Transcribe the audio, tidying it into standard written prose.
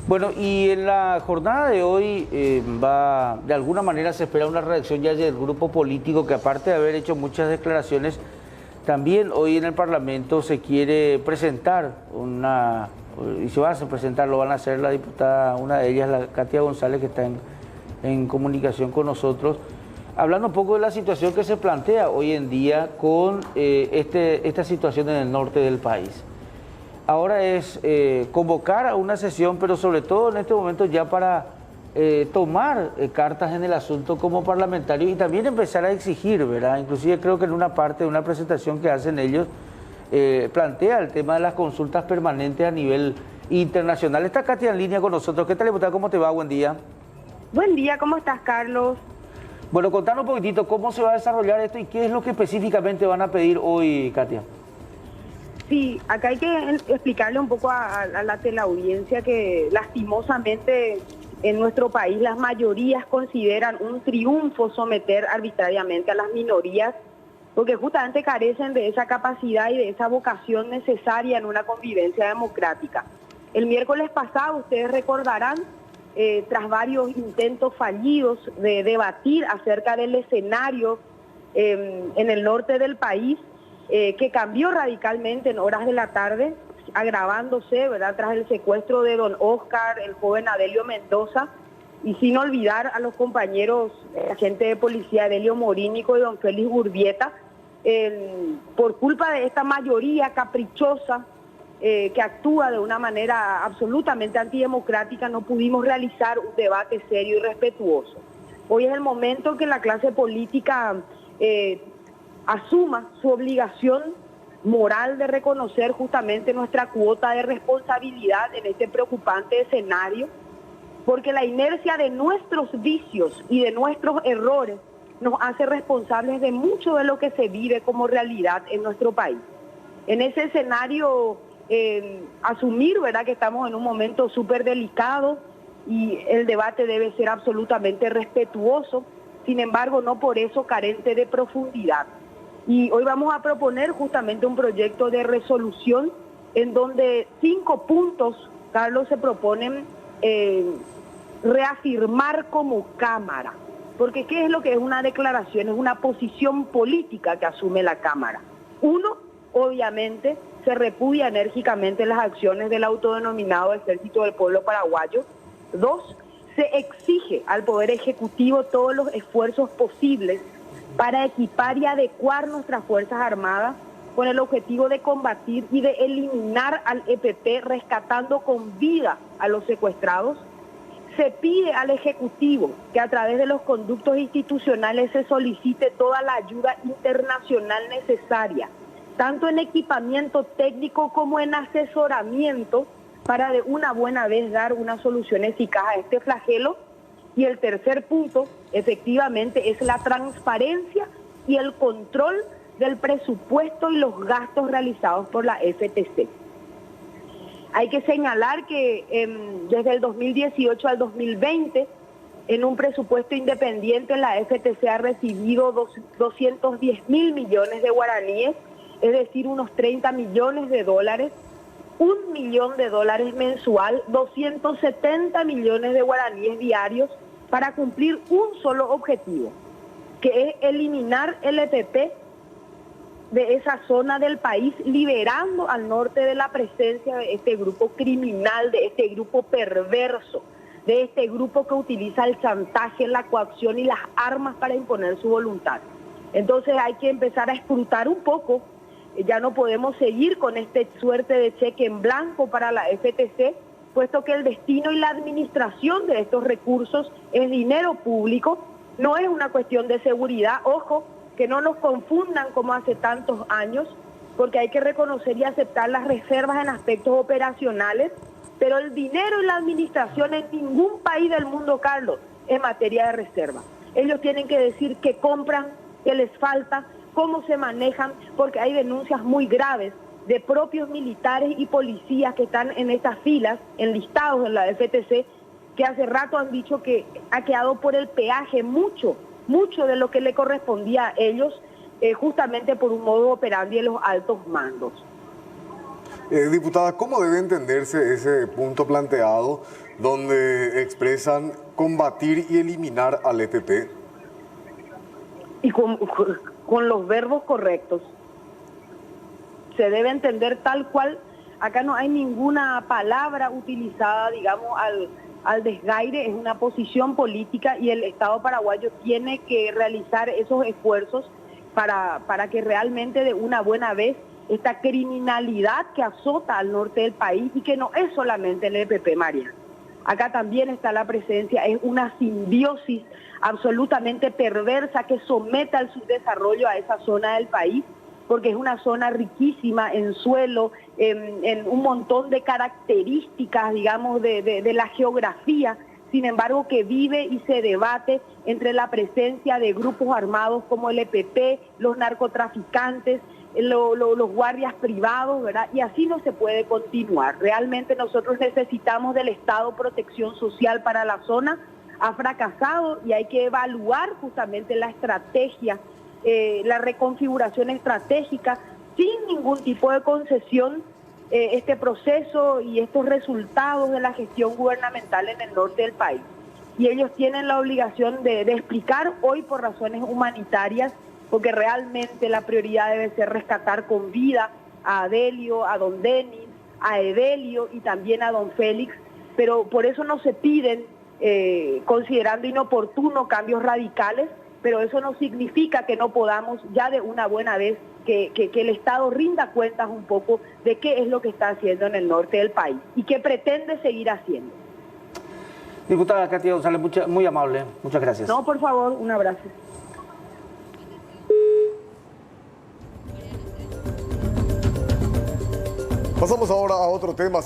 Bueno, y en la jornada de hoy de alguna manera se espera una reacción ya del grupo político que aparte de haber hecho muchas declaraciones, también hoy en el Parlamento se quiere presentar y se va a presentar, lo van a hacer la diputada, una de ellas, la Katia González, que está en comunicación con nosotros, hablando un poco de la situación que se plantea hoy en día con esta situación en el norte del país. Ahora es convocar a una sesión, pero sobre todo en este momento ya para tomar cartas en el asunto como parlamentario y también empezar a exigir, ¿verdad? Inclusive creo que en una parte de una presentación que hacen ellos plantea el tema de las consultas permanentes a nivel internacional. Está Katia en línea con nosotros. ¿Qué tal, diputada? ¿Cómo te va? Buen día. Buen día, ¿cómo estás, Carlos? Bueno, contanos un poquitito cómo se va a desarrollar esto y qué es lo que específicamente van a pedir hoy, Katia. Sí, acá hay que explicarle un poco a la teleaudiencia que lastimosamente en nuestro país las mayorías consideran un triunfo someter arbitrariamente a las minorías porque justamente carecen de esa capacidad y de esa vocación necesaria en una convivencia democrática. El miércoles pasado, ustedes recordarán, tras varios intentos fallidos de debatir acerca del escenario en el norte del país, que cambió radicalmente en horas de la tarde, agravándose, ¿verdad?, tras el secuestro de don Oscar, el joven Adelio Mendoza, y sin olvidar a los compañeros agentes de policía Adelio Morínico y don Félix Urbieta, por culpa de esta mayoría caprichosa que actúa de una manera absolutamente antidemocrática, no pudimos realizar un debate serio y respetuoso. Hoy es el momento que la clase política asuma su obligación moral de reconocer justamente nuestra cuota de responsabilidad en este preocupante escenario, porque la inercia de nuestros vicios y de nuestros errores nos hace responsables de mucho de lo que se vive como realidad en nuestro país. En ese escenario, asumir, ¿verdad?, que estamos en un momento súper delicado y el debate debe ser absolutamente respetuoso, sin embargo, no por eso carente de profundidad. Y hoy vamos a proponer justamente un proyecto de resolución en donde 5 puntos, Carlos, se proponen reafirmar como Cámara. Porque ¿qué es lo que es una declaración? Es una posición política que asume la Cámara. 1, obviamente, se repudia enérgicamente las acciones del autodenominado Ejército del Pueblo Paraguayo. 2, se exige al Poder Ejecutivo todos los esfuerzos posibles para equipar y adecuar nuestras Fuerzas Armadas con el objetivo de combatir y de eliminar al EPP, rescatando con vida a los secuestrados. Se pide al Ejecutivo que a través de los conductos institucionales se solicite toda la ayuda internacional necesaria, tanto en equipamiento técnico como en asesoramiento, para de una buena vez dar una solución eficaz a este flagelo. Y el tercer punto, efectivamente, es la transparencia y el control del presupuesto y los gastos realizados por la FTC. Hay que señalar que desde el 2018 al 2020, en un presupuesto independiente, la FTC ha recibido 210.000 millones de guaraníes, es decir, unos 30 millones de dólares, $1 millón mensual, 270 millones de guaraníes diarios, para cumplir un solo objetivo, que es eliminar el EPP de esa zona del país, liberando al norte de la presencia de este grupo criminal, de este grupo perverso, de este grupo que utiliza el chantaje, la coacción y las armas para imponer su voluntad. Entonces hay que empezar a escrutar un poco. Ya no podemos seguir con esta suerte de cheque en blanco para la FTC, puesto que el destino y la administración de estos recursos es dinero público, no es una cuestión de seguridad. Ojo, que no nos confundan como hace tantos años, porque hay que reconocer y aceptar las reservas en aspectos operacionales, pero el dinero y la administración en ningún país del mundo, Carlos, es materia de reserva. Ellos tienen que decir qué compran, qué les falta, cómo se manejan, porque hay denuncias muy graves de propios militares y policías que están en estas filas, enlistados en la FTC, que hace rato han dicho que ha quedado por el peaje mucho de lo que le correspondía a ellos, justamente por un modo operandi de los altos mandos. Diputada, ¿cómo debe entenderse ese punto planteado donde expresan combatir y eliminar al EPP? Y con los verbos correctos. Se debe entender tal cual. Acá no hay ninguna palabra utilizada, digamos, al desgaire. Es una posición política y el Estado paraguayo tiene que realizar esos esfuerzos para que realmente de una buena vez esta criminalidad que azota al norte del país, y que no es solamente el EPP, María. Acá también está la presencia, es una simbiosis absolutamente perversa que somete al subdesarrollo a esa zona del país, porque es una zona riquísima en suelo, en un montón de características, digamos, de la geografía, sin embargo que vive y se debate entre la presencia de grupos armados como el EPP, los narcotraficantes, los guardias privados, ¿verdad? Y así no se puede continuar. Realmente nosotros necesitamos del Estado protección social para la zona. Ha fracasado y hay que evaluar justamente la estrategia, la reconfiguración estratégica, sin ningún tipo de concesión, este proceso y estos resultados de la gestión gubernamental en el norte del país. Y ellos tienen la obligación de explicar hoy por razones humanitarias, porque realmente la prioridad debe ser rescatar con vida a Adelio, a don Denis, a Edelio y también a don Félix, pero por eso no se piden, considerando inoportuno, cambios radicales, pero eso no significa que no podamos ya de una buena vez que el Estado rinda cuentas un poco de qué es lo que está haciendo en el norte del país y qué pretende seguir haciendo. Diputada Katia González, muy amable, muchas gracias. No, por favor, un abrazo. Pasamos ahora a otro tema,